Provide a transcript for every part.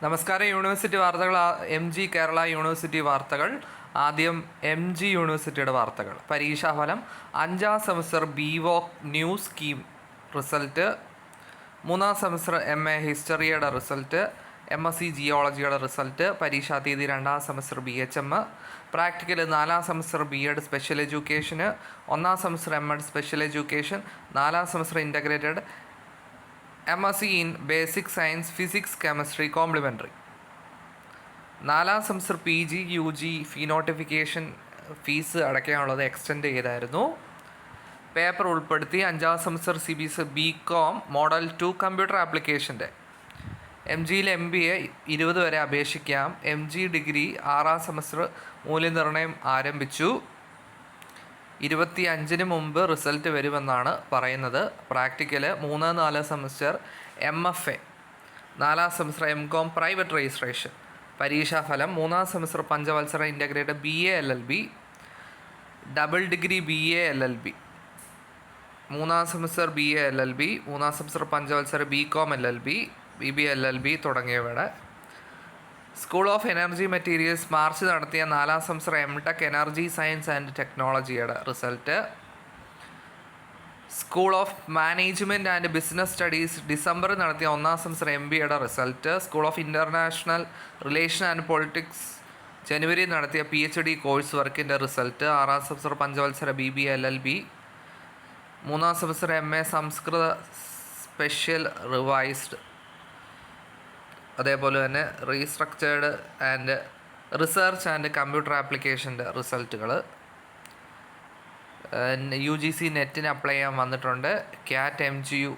നമസ്കാരം. യൂണിവേഴ്സിറ്റി വാർത്തകൾ. കേരള യൂണിവേഴ്സിറ്റി വാർത്തകൾ. ആദ്യം യൂണിവേഴ്സിറ്റിയുടെ വാർത്തകൾ. പരീക്ഷാഫലം. 5ാം semester BVOC new scheme result. 3ാം സെമസ്റ്റർ MA ഹിസ്റ്ററിയുടെ റിസൾട്ട്. MSc ജിയോളജിയുടെ റിസൾട്ട്. പരീക്ഷാ തീയതി 2ാം സെമസ്റ്റർ BHM. പ്രാക്ടിക്കൽ 4ാം സെമസ്റ്റർ BEd സ്പെഷ്യൽ എഡ്യൂക്കേഷന്. 1ാം സെമസ്റ്റർ MEd സ്പെഷ്യൽ എഡ്യൂക്കേഷൻ. 4ാം semester integrated MSc in basic science physics chemistry complementary. 4ാം semester PG UG fee notification fees അടയ്ക്കാനുള്ളത് എക്സ്റ്റെൻഡ് ചെയ്തായിരുന്നു. പേപ്പർ ഉൾപ്പെടുത്തി 5ാം semester CBSE BCom model 2 computer ആപ്ലിക്കേഷൻ്റെ MGയിൽ MBA 20 വരെ അപേക്ഷിക്കാം. MG ഡിഗ്രി 6ാം സെമസ്റ്റർ മൂല്യനിർണ്ണയം ആരംഭിച്ചു. 25-ന് മുമ്പ് റിസൾട്ട് വരുമെന്നാണ് പറയുന്നത്. പ്രാക്ടിക്കൽ 3-4 സെമസ്റ്റർ MFA, 4ാം സെമസ്റ്റർ MCom പ്രൈവറ്റ് രജിസ്ട്രേഷൻ. പരീക്ഷാഫലം. 3ാം സെമസ്റ്റർ പഞ്ചവത്സര integrated BA LLB, double degree BA LLB, 3ാം സെമസ്റ്റർ BA LLB, 3ാം സെമസ്റ്റർ പഞ്ചവത്സര BCom LLB, BBA LLB തുടങ്ങിയവയുടെ. School of energy materials March നടത്തിയ 4ാം semester MTech energy science and ടെക്നോളജിയുടെ result. School of management and business studies ഡിസംബറിൽ നടത്തിയ 1ാം സെമസ്റ്റർ MBAയുടെ result. School of international relation and politics ജനുവരി നടത്തിയ PhD കോഴ്സ് വർക്കിൻ്റെ റിസൾട്ട്. 6ാം സെമസ്റ്റർ പഞ്ചവത്സര BBA LLB, 3ാം സെമസ്റ്റർ MA സംസ്കൃത സ്പെഷ്യൽ റിവൈസ്ഡ്, അതേപോലെ തന്നെ restructured and research and computer ആപ്ലിക്കേഷൻ്റെ റിസൾട്ടുകൾ. UGC നെറ്റിന് അപ്ലൈ ചെയ്യാൻ വന്നിട്ടുണ്ട്. CAT MGU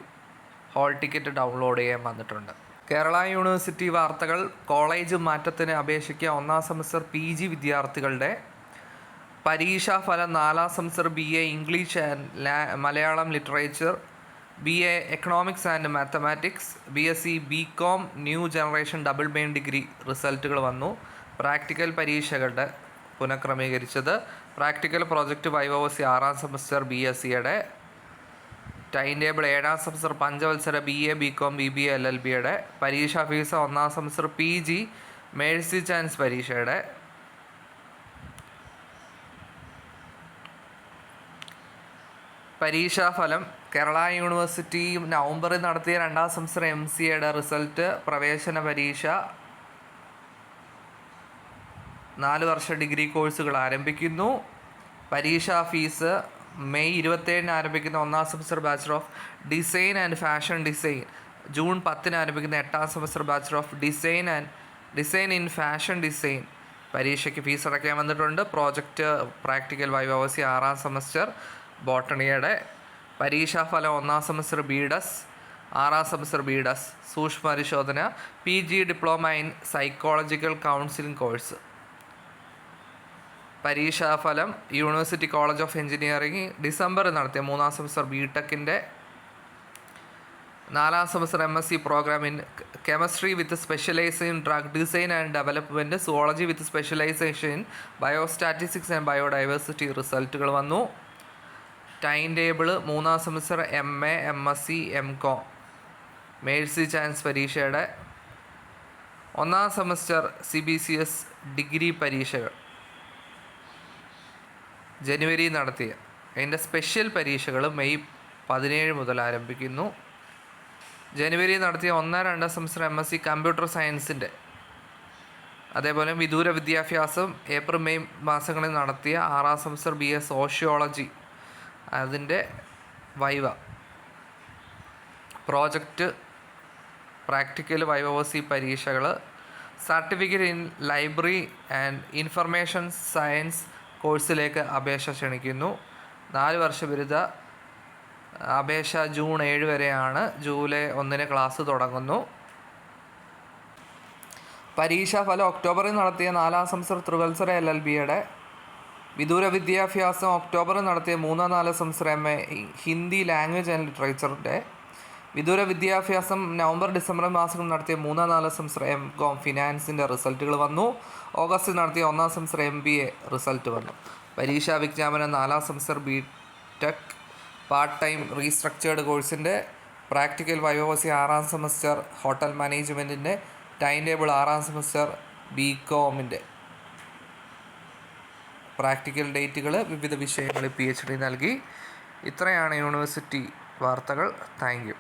hall ticket download ചെയ്യാൻ വന്നിട്ടുണ്ട്. കേരള യൂണിവേഴ്സിറ്റി വാർത്തകൾ. കോളേജ് മാറ്റത്തിന് അപേക്ഷിക്കുക 1ാം സെമസ്റ്റർ PG വിദ്യാർത്ഥികളുടെ പരീക്ഷാഫലം. 4ാം semester BA English and Malayalam literature, BA economics and mathematics, BSc BCom new generation double main degree റിസൾട്ടുകൾ വന്നു. പ്രാക്ടിക്കൽ പരീക്ഷകളുടെ പുനഃക്രമീകരിച്ചത്. പ്രാക്ടിക്കൽ പ്രോജക്റ്റ് വൈവോസി 6ാം സെമസ്റ്റർ BScയുടെ. ടൈം ടേബിൾ 7ാം സെമസ്റ്റർ പഞ്ചവത്സര BA BCom BBA LLBയുടെ. പരീക്ഷാ ഫീസ് 1ാം സെമസ്റ്റർ PG മേഴ്സി ചാൻസ് പരീക്ഷയുടെ. പരീക്ഷാഫലം. കേരള യൂണിവേഴ്സിറ്റി നവംബറിൽ നടത്തിയ 2ാം സെമസ്റ്റർ MCAയുടെ റിസൾട്ട്. പ്രവേശന പരീക്ഷ. 4 വർഷ ഡിഗ്രി കോഴ്സുകൾ ആരംഭിക്കുന്നു. പരീക്ഷാ ഫീസ്. മെയ് 27-ന് ആരംഭിക്കുന്ന 1ാം semester bachelor of design and fashion design. June 10-ന് ആരംഭിക്കുന്ന 8ാം semester bachelor of design in fashion design പരീക്ഷയ്ക്ക് ഫീസ് അടയ്ക്കാൻ വന്നിട്ടുണ്ട്. പ്രോജക്റ്റ് പ്രാക്ടിക്കൽ വൈവോസി 6ാം സെമസ്റ്റർ ബോട്ടണിയുടെ. പരീക്ഷാഫലം. 1ാം സെമസ്റ്റർ BDS, 6ാം സെമസ്റ്റർ BDS സൂക്ഷ്മ പരിശോധന, PG diploma in psychological counselling course. പരീക്ഷാഫലം. യൂണിവേഴ്സിറ്റി കോളേജ് ഓഫ് എഞ്ചിനീയറിംഗ് ഡിസംബറിൽ നടത്തിയ 3ാം സെമസ്റ്റർ BTechൻ്റെ 4ാം semester MSc programme in chemistry with specialisation in drug design and development, zoology with specialisation in biostatistics and biodiversity റിസൾട്ടുകൾ വന്നു. Time table. 3ാം semester MA MSc MCom mercy chance പരീക്ഷയുടെ. 1ാം സെമസ്റ്റർ CBCS ഡിഗ്രി പരീക്ഷകൾ ജനുവരി നടത്തിയ അതിൻ്റെ സ്പെഷ്യൽ പരീക്ഷകൾ May 17 മുതൽ ആരംഭിക്കുന്നു. ജനുവരി നടത്തിയ 1-2 സെമസ്റ്റർ MSc കമ്പ്യൂട്ടർ സയൻസിൻ്റെ, അതേപോലെ വിദൂര വിദ്യാഭ്യാസം ഏപ്രിൽ മെയ് മാസങ്ങളിൽ നടത്തിയ 6ാം സെമസ്റ്റർ BA സോഷ്യോളജി അതിൻ്റെ വൈവ. പ്രോജക്റ്റ് പ്രാക്ടിക്കൽ വൈവോസി പരീക്ഷകൾ. Certificate in library and information science കോഴ്സിലേക്ക് അപേക്ഷ ക്ഷണിക്കുന്നു. 4 വർഷ ബിരുദ അപേക്ഷ ജൂൺ 7 വരെയാണ്. ജൂലൈ 1-ന് ക്ലാസ് തുടങ്ങുന്നു. പരീക്ഷാഫലം. ഒക്ടോബറിൽ നടത്തിയ 4ാം സെമസ്റ്റർ ത്രിവത്സര LLBയുടെ. വിദൂര വിദ്യാഭ്യാസം. ഒക്ടോബറിൽ നടത്തിയ 3-4 semester MA Hindi language and ലിറ്ററേച്ചറിൻ്റെ. വിദൂര വിദ്യാഭ്യാസം നവംബർ ഡിസംബർ മാസങ്ങളിൽ നടത്തിയ 3-4 സെമസ്റ്റർ MCom ഫിനാൻസിൻ്റെ റിസൾട്ടുകൾ വന്നു. ഓഗസ്റ്റിൽ നടത്തിയ 1ാം സെമസ്റ്റർ MBA റിസൾട്ട് വന്നു. പരീക്ഷാ വിജ്ഞാപനം. 4ാം semester BTech part time restructured കോഴ്സിൻ്റെ. പ്രാക്ടിക്കൽ വൈവോസി 6ാം സെമസ്റ്റർ ഹോട്ടൽ മാനേജ്മെൻറ്റിൻ്റെ. ടൈം ടേബിൾ 6ാം സെമസ്റ്റർ BComൻ്റെ പ്രാക്ടിക്കൽ ഡേറ്റുകൾ, വിവിധ വിഷയങ്ങളിൽ PhD നൽകി. ഇത്രയാണ് യൂണിവേഴ്സിറ്റി വാർത്തകൾ. Thank U.